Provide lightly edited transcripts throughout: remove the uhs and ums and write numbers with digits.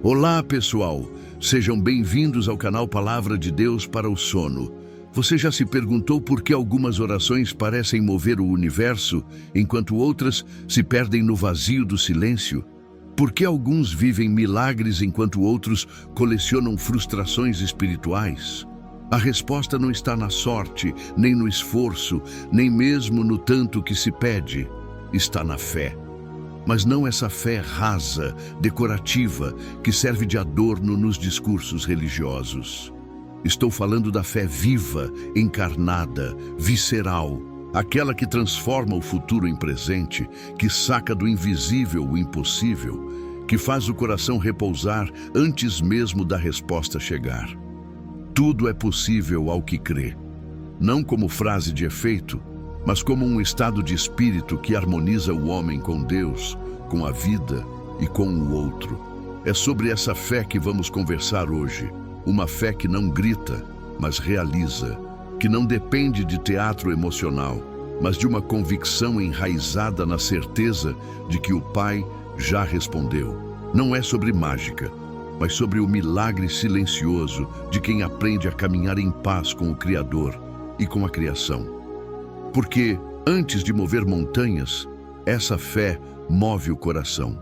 Olá, pessoal! Sejam bem-vindos ao canal Palavra de Deus para o Sono. Você já se perguntou por que algumas orações parecem mover o universo, enquanto outras se perdem no vazio do silêncio? Por que alguns vivem milagres enquanto outros colecionam frustrações espirituais? A resposta não está na sorte, nem no esforço, nem mesmo no tanto que se pede. Está na fé. Mas não essa fé rasa, decorativa, que serve de adorno nos discursos religiosos. Estou falando da fé viva, encarnada, visceral, aquela que transforma o futuro em presente, que saca do invisível o impossível, que faz o coração repousar antes mesmo da resposta chegar. Tudo é possível ao que crê, não como frase de efeito, mas como um estado de espírito que harmoniza o homem com Deus, com a vida e com o outro. É sobre essa fé que vamos conversar hoje. Uma fé que não grita, mas realiza, que não depende de teatro emocional, mas de uma convicção enraizada na certeza de que o Pai já respondeu. Não é sobre mágica, mas sobre o milagre silencioso de quem aprende a caminhar em paz com o Criador e com a criação. Porque, antes de mover montanhas, essa fé move o coração.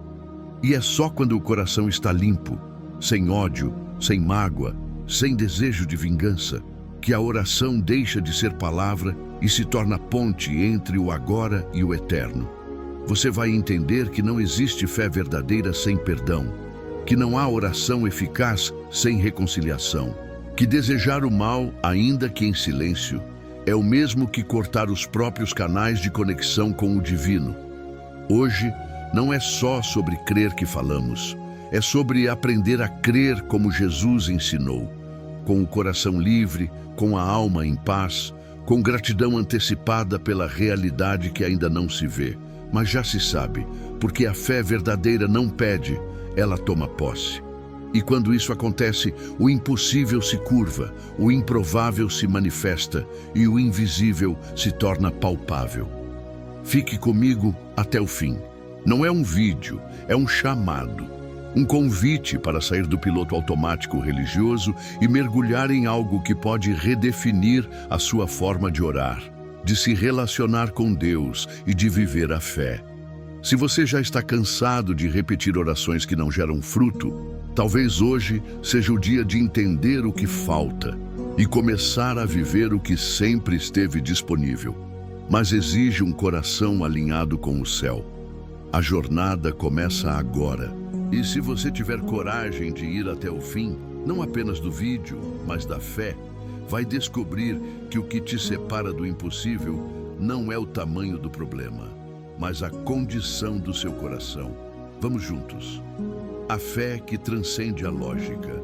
E é só quando o coração está limpo, sem ódio, sem mágoa, sem desejo de vingança, que a oração deixa de ser palavra e se torna ponte entre o agora e o eterno. Você vai entender que não existe fé verdadeira sem perdão, que não há oração eficaz sem reconciliação, que desejar o mal, ainda que em silêncio, é o mesmo que cortar os próprios canais de conexão com o divino. Hoje, não é só sobre crer que falamos, é sobre aprender a crer como Jesus ensinou, com o coração livre, com a alma em paz, com gratidão antecipada pela realidade que ainda não se vê, mas já se sabe, porque a fé verdadeira não pede, ela toma posse. E quando isso acontece, o impossível se curva, o improvável se manifesta e o invisível se torna palpável. Fique comigo até o fim. Não é um vídeo, é um chamado. Um convite para sair do piloto automático religioso e mergulhar em algo que pode redefinir a sua forma de orar, de se relacionar com Deus e de viver a fé. Se você já está cansado de repetir orações que não geram fruto, talvez hoje seja o dia de entender o que falta e começar a viver o que sempre esteve disponível, mas exige um coração alinhado com o céu. A jornada começa agora. E se você tiver coragem de ir até o fim, não apenas do vídeo, mas da fé, vai descobrir que o que te separa do impossível não é o tamanho do problema, mas a condição do seu coração. Vamos juntos. A fé que transcende a lógica.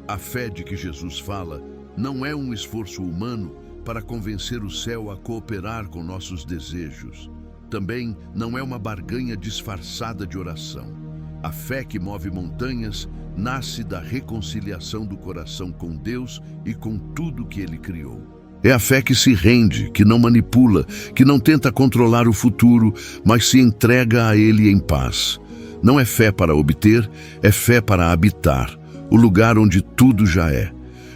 A fé de que Jesus fala não é um esforço humano para convencer o céu a cooperar com nossos desejos. Também não é uma barganha disfarçada de oração. A fé que move montanhas nasce da reconciliação do coração com Deus e com tudo que Ele criou. É a fé que se rende, que não manipula, que não tenta controlar o futuro, mas se entrega a Ele em paz. Não é fé para obter, é fé para habitar, o lugar onde tudo já é.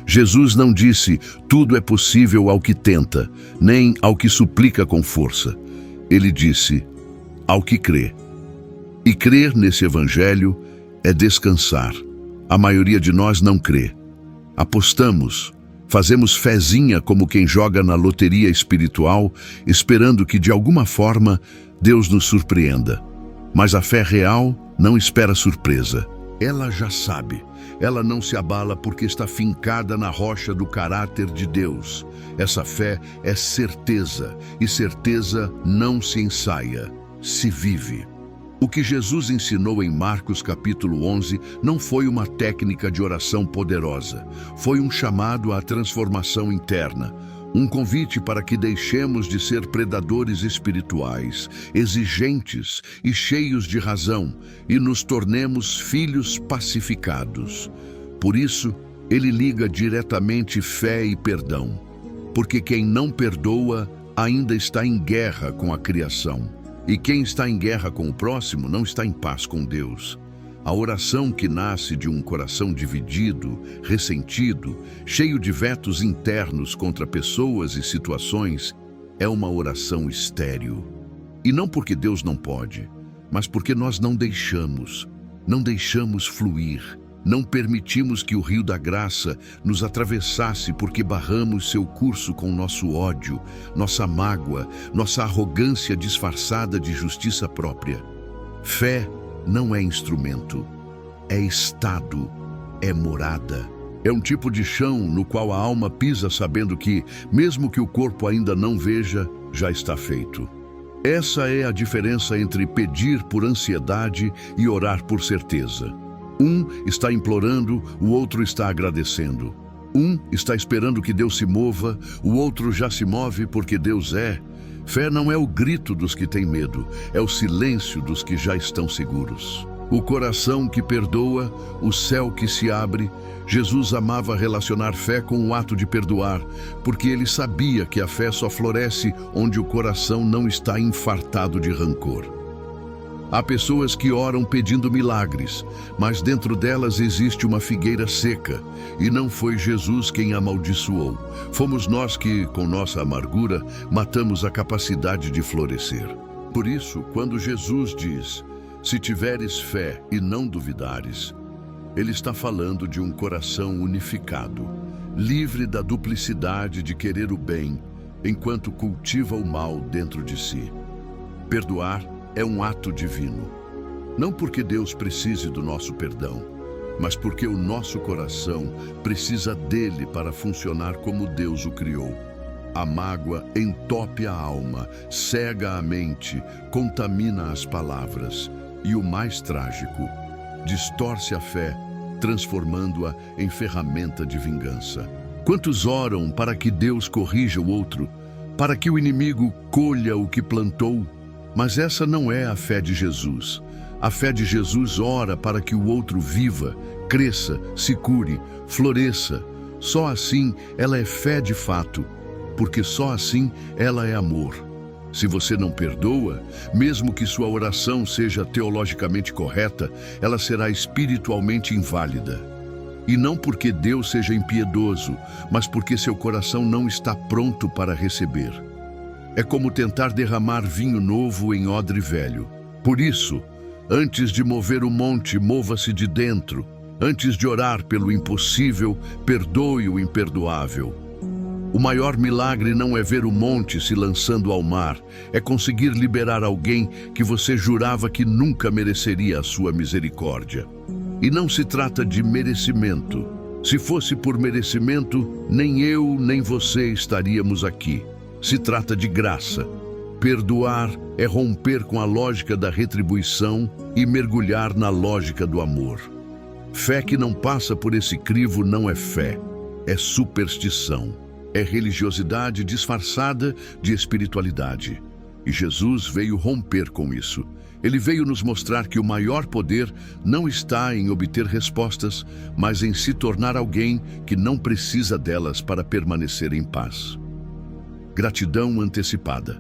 Jesus não disse, tudo é possível ao que tenta, nem ao que suplica com força. Ele disse, ao que crê. E crer nesse evangelho é descansar. A maioria de nós não crê. Apostamos, fazemos fezinha como quem joga na loteria espiritual, esperando que de alguma forma Deus nos surpreenda. Mas a fé real não espera surpresa. Ela já sabe. Ela não se abala porque está fincada na rocha do caráter de Deus. Essa fé é certeza, e certeza não se ensaia, se vive. O que Jesus ensinou em Marcos capítulo 11 não foi uma técnica de oração poderosa. Foi um chamado à transformação interna. Um convite para que deixemos de ser predadores espirituais, exigentes e cheios de razão, e nos tornemos filhos pacificados. Por isso, ele liga diretamente fé e perdão. Porque quem não perdoa ainda está em guerra com a criação. E quem está em guerra com o próximo não está em paz com Deus. A oração que nasce de um coração dividido, ressentido, cheio de vetos internos contra pessoas e situações, é uma oração estéril. E não porque Deus não pode, mas porque nós não deixamos fluir, não permitimos que o rio da graça nos atravessasse porque barramos seu curso com nosso ódio, nossa mágoa, nossa arrogância disfarçada de justiça própria. Fé não é instrumento, é estado, é morada. É um tipo de chão no qual a alma pisa sabendo que, mesmo que o corpo ainda não veja, já está feito. Essa é a diferença entre pedir por ansiedade e orar por certeza. Um está implorando, o outro está agradecendo. Um está esperando que Deus se mova, o outro já se move porque Deus é. Fé não é o grito dos que têm medo, é o silêncio dos que já estão seguros. O coração que perdoa, o céu que se abre. Jesus amava relacionar fé com o ato de perdoar, porque ele sabia que a fé só floresce onde o coração não está infartado de rancor. Há pessoas que oram pedindo milagres, mas dentro delas existe uma figueira seca, e não foi Jesus quem amaldiçoou. Fomos nós que, com nossa amargura, matamos a capacidade de florescer. Por isso, quando Jesus diz: "Se tiveres fé e não duvidares", ele está falando de um coração unificado, livre da duplicidade de querer o bem, enquanto cultiva o mal dentro de si. Perdoar é um ato divino. Não porque Deus precise do nosso perdão, mas porque o nosso coração precisa dele para funcionar como Deus o criou. A mágoa entope a alma, cega a mente, contamina as palavras e, o mais trágico, distorce a fé, transformando-a em ferramenta de vingança. Quantos oram para que Deus corrija o outro, para que o inimigo colha o que plantou? Mas essa não é a fé de Jesus. A fé de Jesus ora para que o outro viva, cresça, se cure, floresça. Só assim ela é fé de fato, porque só assim ela é amor. Se você não perdoa, mesmo que sua oração seja teologicamente correta, ela será espiritualmente inválida. E não porque Deus seja impiedoso, mas porque seu coração não está pronto para receber. É como tentar derramar vinho novo em odre velho. Por isso, antes de mover o monte, mova-se de dentro. Antes de orar pelo impossível, perdoe o imperdoável. O maior milagre não é ver o monte se lançando ao mar, é conseguir liberar alguém que você jurava que nunca mereceria a sua misericórdia. E não se trata de merecimento. Se fosse por merecimento, nem eu nem você estaríamos aqui. Se trata de graça. Perdoar é romper com a lógica da retribuição e mergulhar na lógica do amor. Fé que não passa por esse crivo não é fé, é superstição. É religiosidade disfarçada de espiritualidade. E Jesus veio romper com isso. Ele veio nos mostrar que o maior poder não está em obter respostas, mas em se tornar alguém que não precisa delas para permanecer em paz. Gratidão antecipada.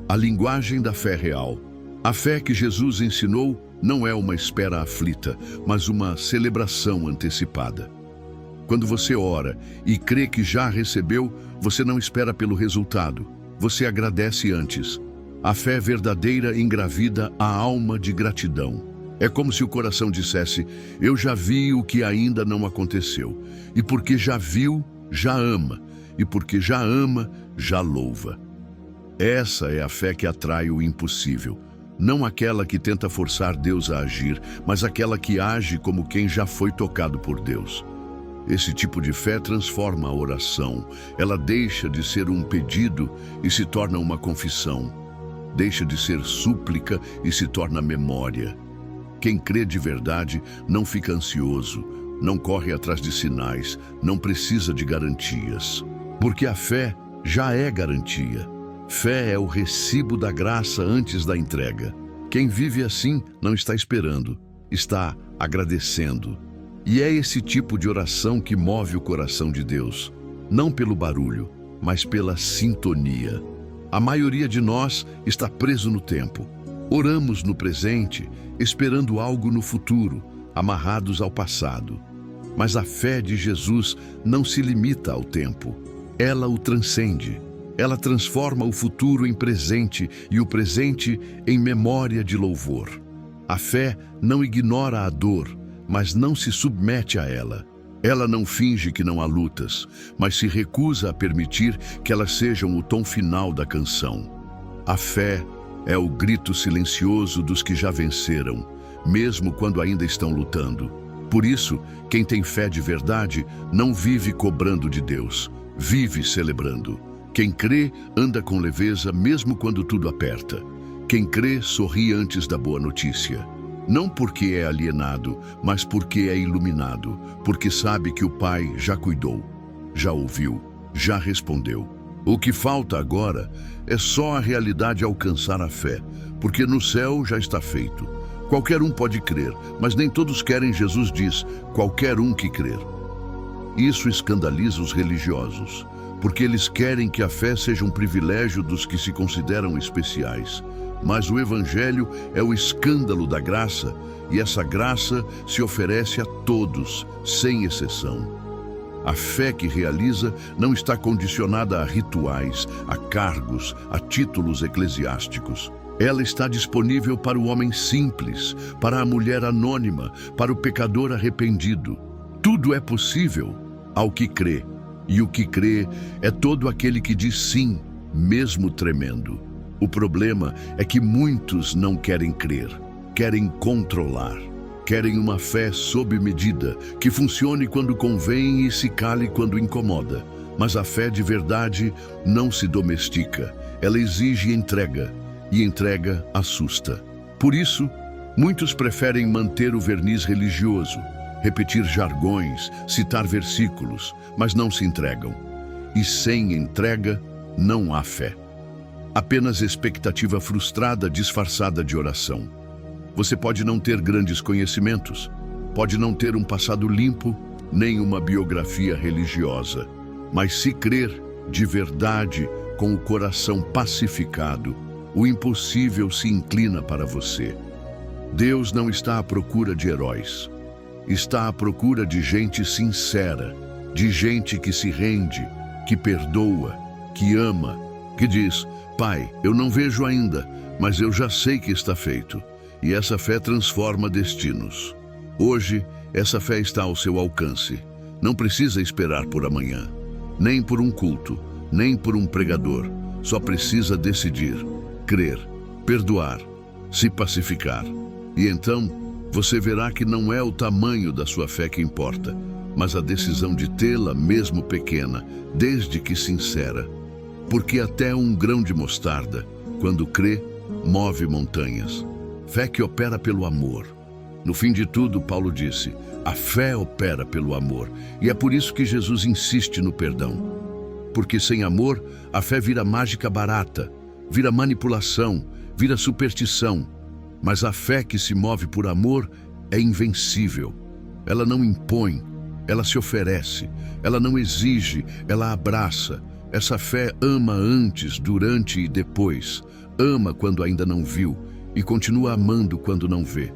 A linguagem da fé real. A fé que Jesus ensinou não é uma espera aflita, mas uma celebração antecipada. Quando você ora e crê que já recebeu, você não espera pelo resultado, você agradece antes. A fé verdadeira engravida a alma de gratidão. É como se o coração dissesse: eu já vi o que ainda não aconteceu. E porque já viu, já ama. E porque já ama, já louva. Essa é a fé que atrai o impossível. Não aquela que tenta forçar Deus a agir, mas aquela que age como quem já foi tocado por Deus. Esse tipo de fé transforma a oração. Ela deixa de ser um pedido e se torna uma confissão. Deixa de ser súplica e se torna memória. Quem crê de verdade não fica ansioso, não corre atrás de sinais, não precisa de garantias. Porque a fé já é garantia. Fé é o recibo da graça antes da entrega. Quem vive assim não está esperando, está agradecendo. E é esse tipo de oração que move o coração de Deus, não pelo barulho, mas pela sintonia. A maioria de nós está preso no tempo. Oramos no presente, esperando algo no futuro, amarrados ao passado. Mas a fé de Jesus não se limita ao tempo. Ela o transcende. Ela transforma o futuro em presente e o presente em memória de louvor. A fé não ignora a dor, mas não se submete a ela. Ela não finge que não há lutas, mas se recusa a permitir que elas sejam o tom final da canção. A fé é o grito silencioso dos que já venceram, mesmo quando ainda estão lutando. Por isso, quem tem fé de verdade não vive cobrando de Deus, vive celebrando. Quem crê anda com leveza mesmo quando tudo aperta. Quem crê sorri antes da boa notícia. Não porque é alienado, mas porque é iluminado, porque sabe que o Pai já cuidou, já ouviu, já respondeu. O que falta agora é só a realidade alcançar a fé, porque no céu já está feito. Qualquer um pode crer, mas nem todos querem. Jesus diz, qualquer um que crer. Isso escandaliza os religiosos, porque eles querem que a fé seja um privilégio dos que se consideram especiais. Mas o Evangelho é o escândalo da graça, e essa graça se oferece a todos, sem exceção. A fé que realiza não está condicionada a rituais, a cargos, a títulos eclesiásticos. Ela está disponível para o homem simples, para a mulher anônima, para o pecador arrependido. Tudo é possível ao que crê, e o que crê é todo aquele que diz sim, mesmo tremendo. O problema é que muitos não querem crer, querem controlar. Querem uma fé sob medida, que funcione quando convém e se cale quando incomoda. Mas a fé de verdade não se domestica, ela exige entrega, e entrega assusta. Por isso, muitos preferem manter o verniz religioso, repetir jargões, citar versículos, mas não se entregam. E sem entrega, não há fé. Apenas expectativa frustrada disfarçada de oração. Você pode não ter grandes conhecimentos, pode não ter um passado limpo, nem uma biografia religiosa, mas se crer de verdade, com o coração pacificado, o impossível se inclina para você. Deus não está à procura de heróis, está à procura de gente sincera, de gente que se rende, que perdoa, que ama, que diz, Pai, eu não vejo ainda, mas eu já sei que está feito. E essa fé transforma destinos. Hoje, essa fé está ao seu alcance. Não precisa esperar por amanhã, nem por um culto, nem por um pregador. Só precisa decidir, crer, perdoar, se pacificar. E então, você verá que não é o tamanho da sua fé que importa, mas a decisão de tê-la, mesmo pequena, desde que sincera. Porque até um grão de mostarda, quando crê, move montanhas. Fé que opera pelo amor. No fim de tudo, Paulo disse, a fé opera pelo amor. E é por isso que Jesus insiste no perdão. Porque sem amor, a fé vira mágica barata, vira manipulação, vira superstição. Mas a fé que se move por amor é invencível. Ela não impõe, ela se oferece. Ela não exige, ela abraça. Essa fé ama antes, durante e depois. Ama quando ainda não viu. E continua amando quando não vê.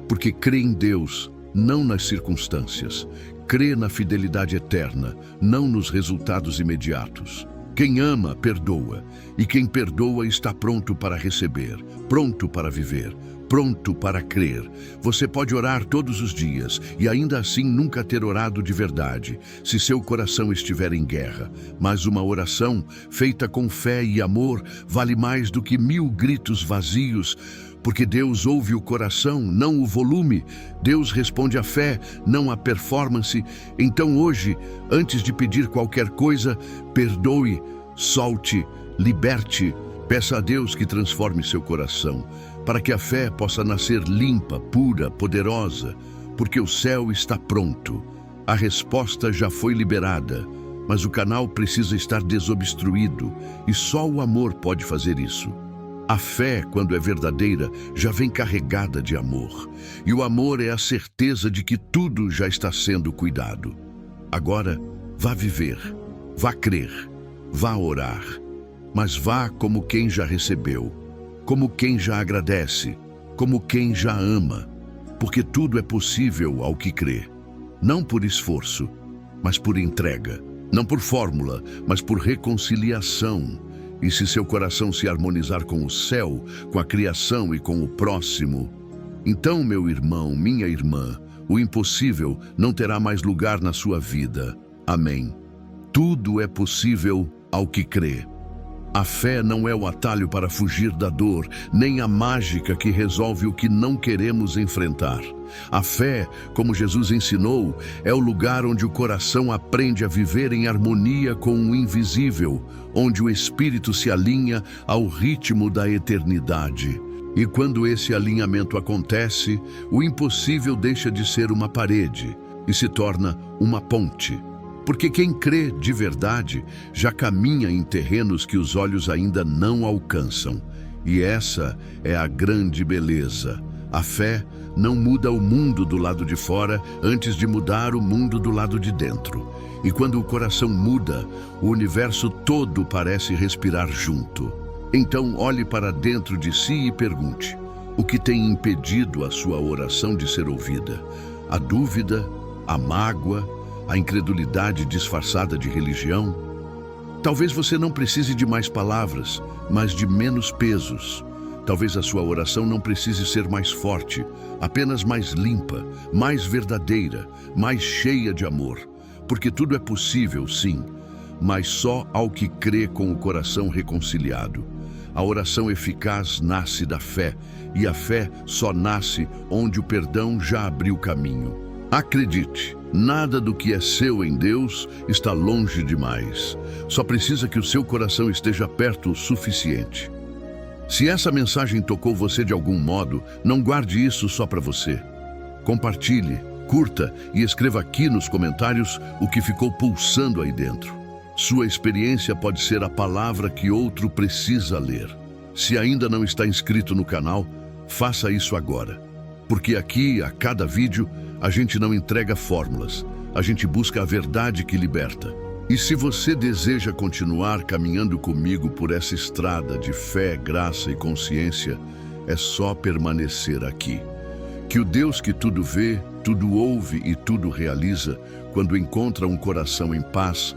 Porque crê em Deus, não nas circunstâncias. Crê na fidelidade eterna, não nos resultados imediatos. Quem ama, perdoa. E quem perdoa está pronto para receber, pronto para viver, pronto para crer. Você pode orar todos os dias e ainda assim nunca ter orado de verdade, se seu coração estiver em guerra. Mas uma oração feita com fé e amor vale mais do que 1000 gritos vazios, porque Deus ouve o coração, não o volume. Deus responde à fé, não à performance. Então hoje, antes de pedir qualquer coisa, perdoe, solte, liberte. Peça a Deus que transforme seu coração, para que a fé possa nascer limpa, pura, poderosa, porque o céu está pronto. A resposta já foi liberada, mas o canal precisa estar desobstruído, e só o amor pode fazer isso. A fé, quando é verdadeira, já vem carregada de amor. E o amor é a certeza de que tudo já está sendo cuidado. Agora, vá viver, vá crer, vá orar. Mas vá como quem já recebeu, como quem já agradece, como quem já ama. porque tudo é possível ao que crê. Não por esforço, mas por entrega. Não por fórmula, mas por reconciliação. E se seu coração se harmonizar com o céu, com a criação e com o próximo, então, meu irmão, minha irmã, o impossível não terá mais lugar na sua vida. Amém. Tudo é possível ao que crê. A fé não é o atalho para fugir da dor, nem a mágica que resolve o que não queremos enfrentar. A fé, como Jesus ensinou, é o lugar onde o coração aprende a viver em harmonia com o invisível, onde o espírito se alinha ao ritmo da eternidade. E quando esse alinhamento acontece, o impossível deixa de ser uma parede e se torna uma ponte. Porque quem crê de verdade já caminha em terrenos que os olhos ainda não alcançam. E essa é a grande beleza. A fé não muda o mundo do lado de fora antes de mudar o mundo do lado de dentro. E quando o coração muda, o universo todo parece respirar junto. Então olhe para dentro de si e pergunte: o que tem impedido a sua oração de ser ouvida? A dúvida? A mágoa? A incredulidade disfarçada de religião? Talvez você não precise de mais palavras, mas de menos pesos. Talvez a sua oração não precise ser mais forte, apenas mais limpa, mais verdadeira, mais cheia de amor. Porque tudo é possível, sim, mas só ao que crê com o coração reconciliado. A oração eficaz nasce da fé, e a fé só nasce onde o perdão já abriu caminho. Acredite, nada do que é seu em Deus está longe demais. Só precisa que o seu coração esteja perto o suficiente. Se essa mensagem tocou você de algum modo, não guarde isso só para você. Compartilhe, curta e escreva aqui nos comentários o que ficou pulsando aí dentro. Sua experiência pode ser a palavra que outro precisa ler. Se ainda não está inscrito no canal, faça isso agora. Porque aqui, a cada vídeo, a gente não entrega fórmulas, a gente busca a verdade que liberta. E se você deseja continuar caminhando comigo por essa estrada de fé, graça e consciência, é só permanecer aqui. Que o Deus que tudo vê, tudo ouve e tudo realiza, quando encontra um coração em paz,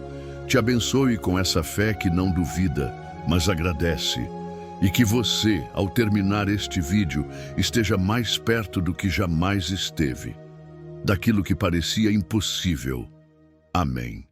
te abençoe com essa fé que não duvida, mas agradece. E que você, ao terminar este vídeo, esteja mais perto do que jamais esteve, daquilo que parecia impossível. Amém.